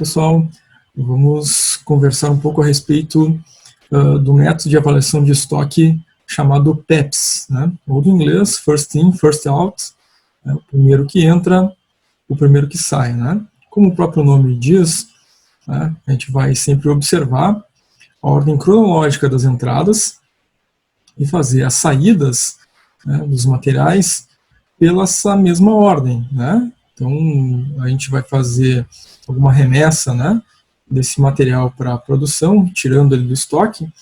pessoal, vamos conversar um pouco a respeito do método de avaliação de estoque chamado PEPS, né? Ou do inglês, First In, First Out, né? O primeiro que entra, o primeiro que sai, né? Como o próprio nome diz, né, a gente vai sempre observar a ordem cronológica das entradas e fazer as saídas, né, dos materiais pela essa mesma ordem, né? Então, a gente vai fazer alguma remessa, né, desse material para a produção, tirando ele do estoque,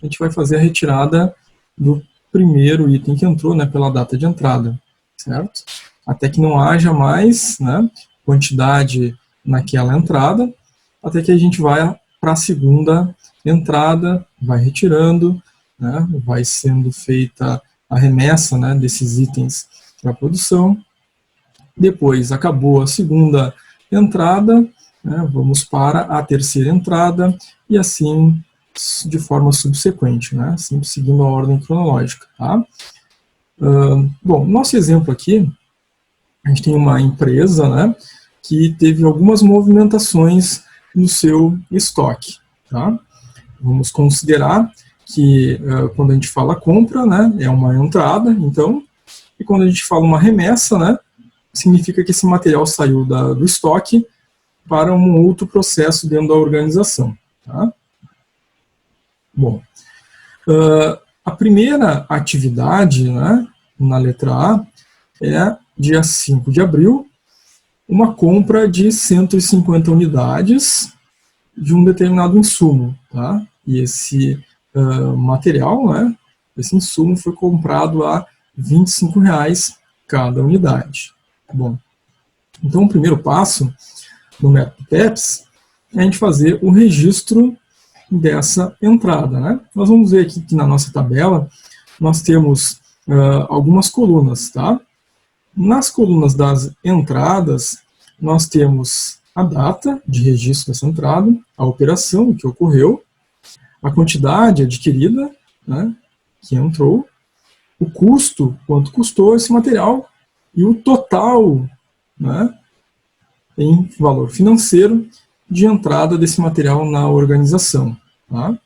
a gente vai fazer a retirada do primeiro item que entrou, né, pela data de entrada, certo? Até que não haja mais, né, quantidade naquela entrada, até que a gente vai para a segunda entrada, vai retirando, né, vai sendo feita a remessa, né, desses itens para a produção. Depois acabou a segunda entrada, né, vamos para a terceira entrada e assim de forma subsequente, né, sempre seguindo a ordem cronológica. Tá? Bom, nosso exemplo aqui, a gente tem uma empresa, né, que teve algumas movimentações no seu estoque. Tá? Vamos considerar que quando a gente fala compra, né, é uma entrada, então, e quando a gente fala uma remessa, né, significa que esse material saiu do estoque para um outro processo dentro da organização. Tá? Bom, a primeira atividade, né, na letra A é dia 5 de abril, uma compra de 150 unidades de um determinado insumo. Tá? E esse material, né, esse insumo foi comprado a R$ 25 cada unidade. Bom, então o primeiro passo no método PEPS é a gente fazer o registro dessa entrada. Né? Nós vamos ver aqui que na nossa tabela nós temos algumas colunas. Tá? Nas colunas das entradas, nós temos a data de registro dessa entrada, a operação que ocorreu, a quantidade adquirida, né, que entrou, o custo, quanto custou esse material, e o total, né, em valor financeiro de entrada desse material na organização. Tá?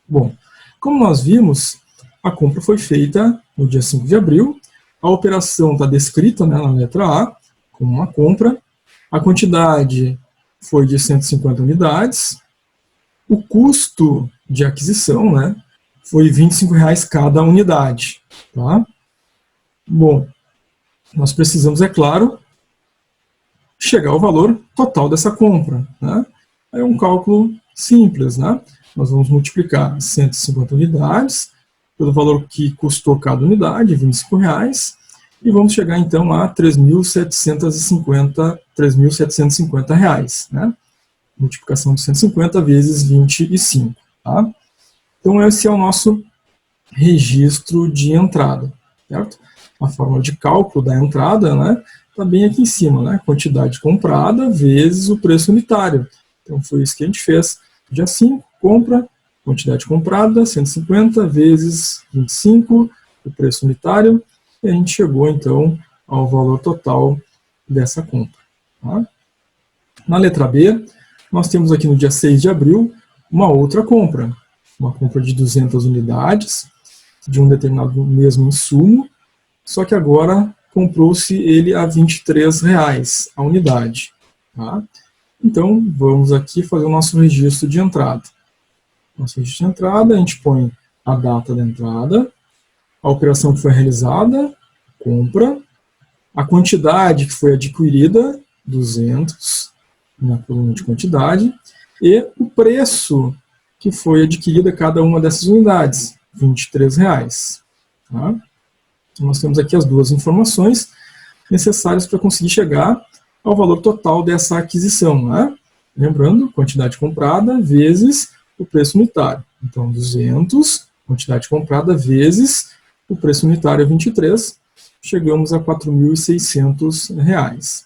Bom, como nós vimos, a compra foi feita no dia 5 de abril, a operação está descrita, né, na letra A, como uma compra, a quantidade foi de 150 unidades, o custo de aquisição, né, foi R$ 25 cada unidade. Tá? Bom, nós precisamos, é claro, chegar ao valor total dessa compra. Né? É um cálculo simples. Né? Nós vamos multiplicar 150 unidades pelo valor que custou cada unidade, R$ 25, e vamos chegar então a R$ 3.750. Né? Multiplicação de 150 vezes 25. Tá? Então esse é o nosso registro de entrada. Certo? A fórmula de cálculo da entrada, né, está bem aqui em cima, né? Quantidade comprada vezes o preço unitário. Então foi isso que a gente fez. Dia 5, compra, quantidade comprada, 150 vezes 25, o preço unitário, e a gente chegou então ao valor total dessa compra. Tá? Na letra B, nós temos aqui no dia 6 de abril uma outra compra. Uma compra de 200 unidades de um determinado mesmo insumo, só que agora comprou-se ele a R$ 23 a unidade. Tá? Então, vamos aqui fazer o nosso registro de entrada. Nosso registro de entrada, a gente põe a data da entrada, a operação que foi realizada, compra, a quantidade que foi adquirida, 200, na coluna de quantidade, e o preço que foi adquirida cada uma dessas unidades, R$ 23. Tá? Então, nós temos aqui as duas informações necessárias para conseguir chegar ao valor total dessa aquisição. Né? Lembrando, quantidade comprada vezes o preço unitário. Então, 200, quantidade comprada vezes o preço unitário é 23, chegamos a R$ 4.600.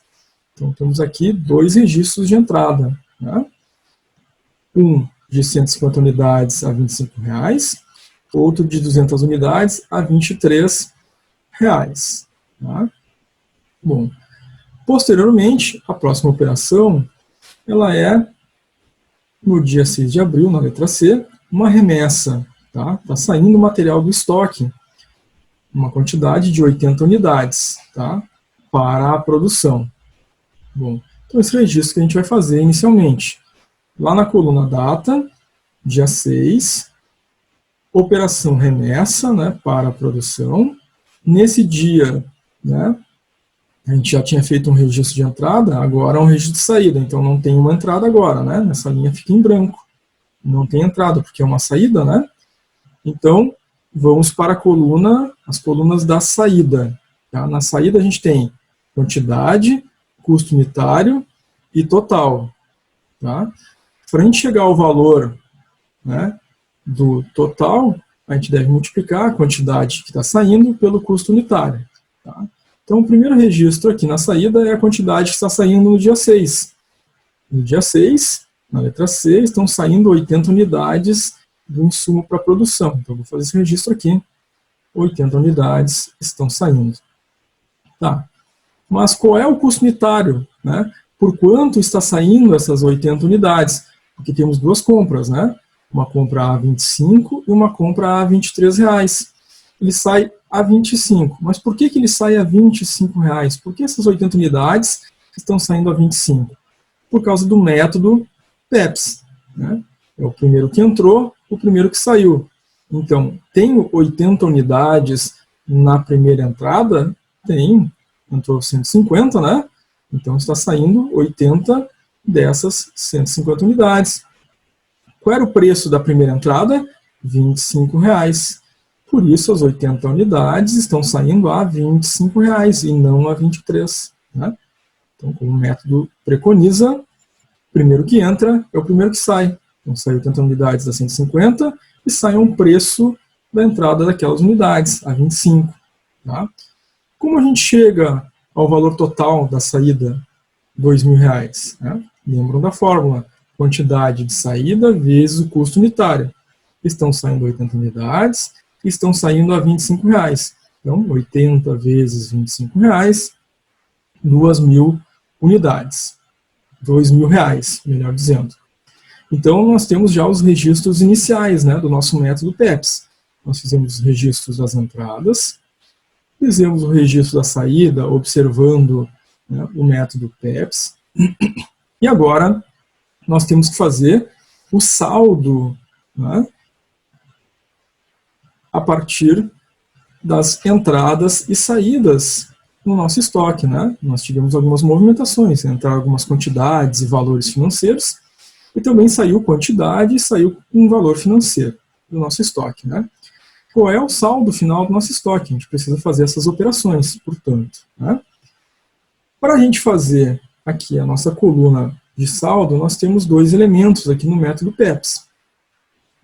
Então, temos aqui dois registros de entrada. Né? Um de 150 unidades a R$ 25, outro de 200 unidades a R$ 23. Tá? Bom, posteriormente, a próxima operação ela é, no dia 6 de abril, na letra C, uma remessa. Tá saindo material do estoque, uma quantidade de 80 unidades, tá? Para a produção. Bom, então esse registro que a gente vai fazer inicialmente. Lá na coluna data, dia 6, operação remessa, né, para a produção. Nesse dia, né, a gente já tinha feito um registro de entrada, agora é um registro de saída, então não tem uma entrada agora, né? Essa linha fica em branco. Não tem entrada, porque é uma saída, né? Então, vamos para as colunas da saída. Tá? Na saída a gente tem quantidade, custo unitário e total. Tá? Para a gente chegar ao valor, né, do total, a gente deve multiplicar a quantidade que está saindo pelo custo unitário. Tá? Então, o primeiro registro aqui na saída é a quantidade que está saindo no dia 6. No dia 6, na letra C, estão saindo 80 unidades do insumo para produção. Então, vou fazer esse registro aqui. 80 unidades estão saindo. Tá. Mas qual é o custo unitário? Né? Por quanto está saindo essas 80 unidades? Porque temos duas compras, né? Uma compra a 25 e uma compra a 23 reais. Ele sai a 25. Mas por que ele sai a 25 reais? Por que essas 80 unidades estão saindo a 25? Por causa do método PEPS. Né? É o primeiro que entrou, o primeiro que saiu. Então, tenho 80 unidades na primeira entrada? Tem. Entrou 150, né? Então, está saindo 80 dessas 150 unidades. Qual era o preço da primeira entrada? R$ 25 reais. Por isso, as 80 unidades estão saindo a R$ 25 reais e não a 23. Né? Então, como o método preconiza, o primeiro que entra é o primeiro que sai. Então, sai 80 unidades a 150 e sai um preço da entrada daquelas unidades, a 25. Tá? Como a gente chega ao valor total da saída? R$ 2.000. Né? Lembram da fórmula? Quantidade de saída vezes o custo unitário. Estão saindo 80 unidades, estão saindo a R$ 25. Então, 80 vezes R$ 25, 2.000 unidades. R$ 2.000, melhor dizendo. Então, nós temos já os registros iniciais, né, do nosso método PEPS. Nós fizemos os registros das entradas, fizemos o registro da saída, observando, né, o método PEPS. E agora, nós temos que fazer o saldo, né, a partir das entradas e saídas no nosso estoque. Né? Nós tivemos algumas movimentações, entraram algumas quantidades e valores financeiros, e também saiu quantidade e saiu um valor financeiro do nosso estoque. Né? Qual é o saldo final do nosso estoque? A gente precisa fazer essas operações, portanto. Né? Para a gente fazer aqui a nossa coluna de saldo, nós temos dois elementos aqui no método PEPS.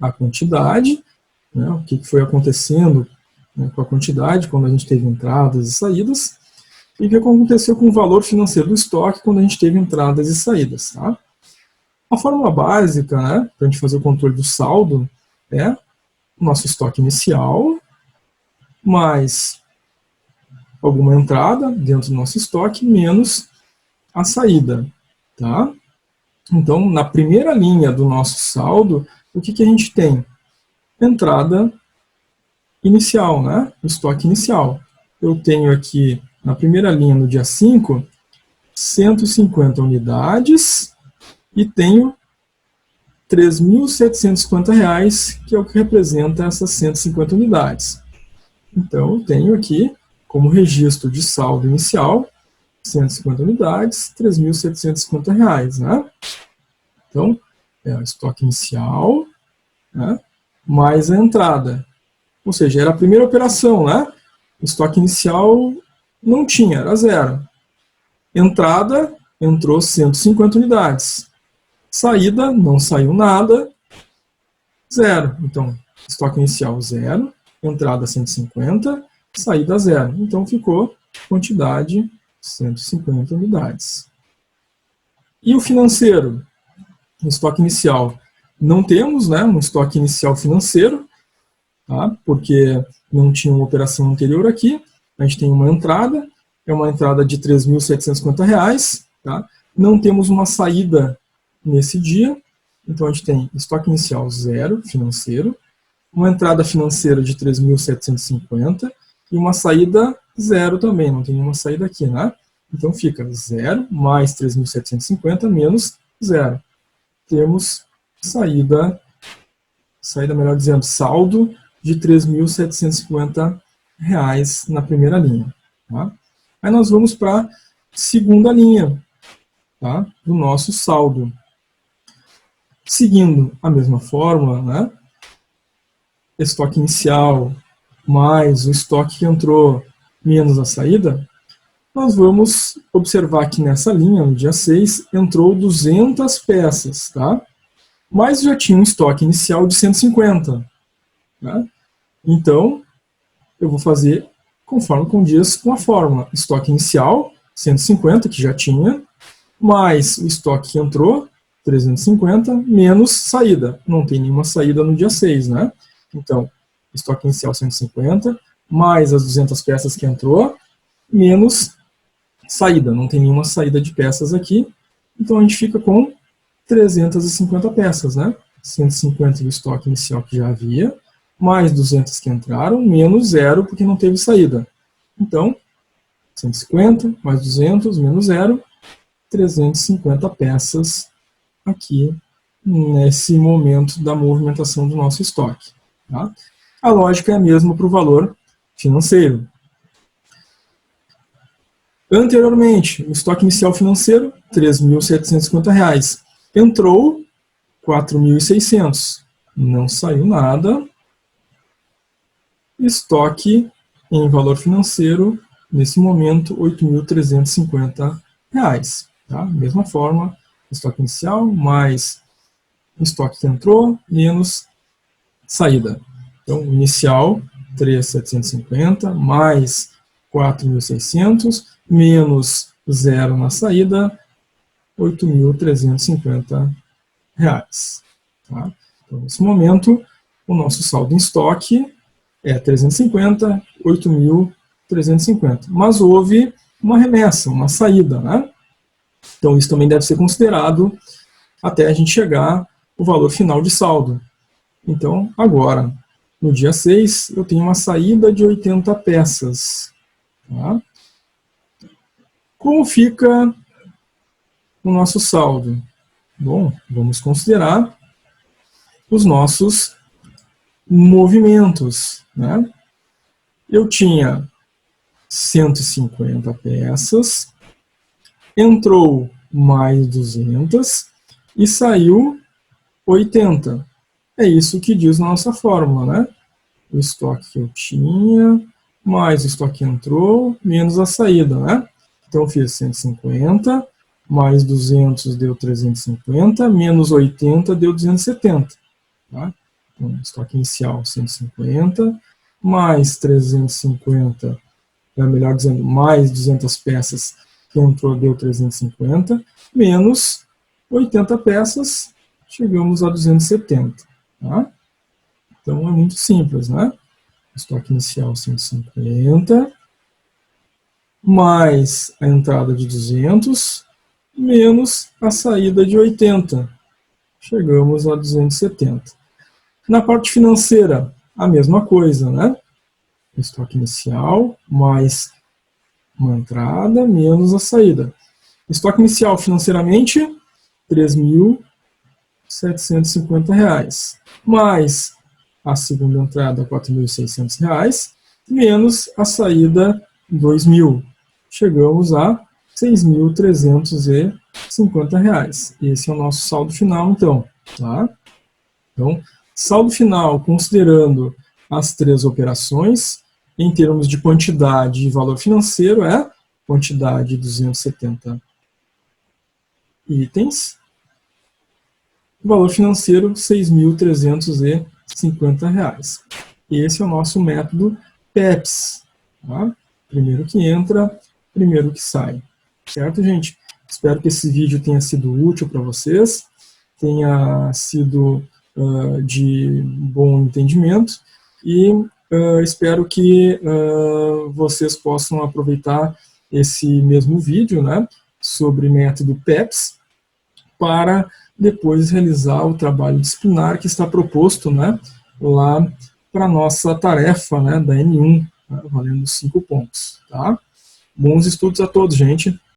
A quantidade, né, o que foi acontecendo, né, com a quantidade quando a gente teve entradas e saídas, e o que aconteceu com o valor financeiro do estoque quando a gente teve entradas e saídas. Tá? A fórmula básica, né, para a gente fazer o controle do saldo é o nosso estoque inicial mais alguma entrada dentro do nosso estoque menos a saída. Tá? Então, na primeira linha do nosso saldo, o que a gente tem? Entrada inicial, né? O estoque inicial. Eu tenho aqui, na primeira linha, no dia 5, 150 unidades e tenho R$ 3.750, que é o que representa essas 150 unidades. Então, eu tenho aqui, como registro de saldo inicial, 150 unidades, R$ 3.750, né? Então, é o estoque inicial, né, mais a entrada. Ou seja, era a primeira operação, né? O estoque inicial não tinha, era zero. Entrada, entrou 150 unidades. Saída, não saiu nada, zero. Então, estoque inicial zero, entrada 150, saída zero. Então, ficou quantidade 150 unidades. E o financeiro? O estoque inicial. Não temos, né, um estoque inicial financeiro, tá? Porque não tinha uma operação anterior aqui. A gente tem uma entrada, é uma entrada de R$ 3.750, tá? Não temos uma saída nesse dia. Então, a gente tem estoque inicial 0, financeiro, uma entrada financeira de 3.750 e uma saída 0 também, não tem nenhuma saída aqui, né? Então, fica 0 mais 3.750 menos 0. Temos saída, melhor dizendo, saldo de R$ 3.750 na primeira linha. Tá? Aí nós vamos para a segunda linha, tá, do nosso saldo. Seguindo a mesma fórmula, né, estoque inicial mais o estoque que entrou menos a saída, nós vamos observar que nessa linha, no dia 6, entrou 200 peças, tá? Mas já tinha um estoque inicial de 150. Tá? Então, eu vou fazer conforme condiz com a fórmula. Estoque inicial, 150, que já tinha, mais o estoque que entrou, 350, menos saída. Não tem nenhuma saída no dia 6, né? Então, estoque inicial 150, mais as 200 peças que entrou, menos saída. Não tem nenhuma saída de peças aqui. Então, a gente fica com 350 peças, né? 150 do estoque inicial que já havia, mais 200 que entraram, menos 0, porque não teve saída. Então, 150, mais 200, menos 0, 350 peças aqui nesse momento da movimentação do nosso estoque. Tá? A lógica é a mesma para o valor financeiro. Anteriormente, o estoque inicial financeiro, R$ 3.750. Entrou R$ 4.600. Não saiu nada. Estoque em valor financeiro, nesse momento, R$ 8.350. Tá? Mesma forma, estoque inicial, mais estoque que entrou, menos saída. Então, inicial, 3.750, mais 4.600, menos 0 na saída, R$ 8.350. Tá? Então, nesse momento, o nosso saldo em estoque é 350, 8.350. Mas houve uma remessa, uma saída, né? Então, isso também deve ser considerado até a gente chegar ao valor final de saldo. Então, agora, no dia 6, eu tenho uma saída de 80 peças. Tá? Como fica o nosso saldo? Bom, vamos considerar os nossos movimentos. Né? Eu tinha 150 peças, entrou mais 200 e saiu 80. É isso que diz na nossa fórmula, né? O estoque que eu tinha, mais o estoque que entrou, menos a saída, né? Então eu fiz 150, mais 200 deu 350, menos 80 deu 270. Tá? Então, estoque inicial 150, mais 350, melhor dizendo, mais 200 peças que entrou deu 350, menos 80 peças, chegamos a 270. Tá? Então é muito simples, né? Estoque inicial 150, mais a entrada de 200, menos a saída de 80. Chegamos a 270. Na parte financeira, a mesma coisa, né? Estoque inicial, mais uma entrada, menos a saída. Estoque inicial financeiramente, R$ 3.750, mais a segunda entrada, R$ 4.600, menos a saída, R$ 2.000. Chegamos a R$ 6.350. Esse é o nosso saldo final, então. Tá? Então, saldo final, considerando as três operações, em termos de quantidade e valor financeiro, é quantidade de 270 itens, valor financeiro R$ 6.350. Esse é o nosso método PEPS. Tá? Primeiro que entra, primeiro que sai. Certo, gente? Espero que esse vídeo tenha sido útil para vocês, tenha sido de bom entendimento e espero que vocês possam aproveitar esse mesmo vídeo, né, sobre método PEPS para depois realizar o trabalho disciplinar que está proposto, né, lá para a nossa tarefa, né, da N1, né, valendo 5 pontos. Tá? Bons estudos a todos, gente.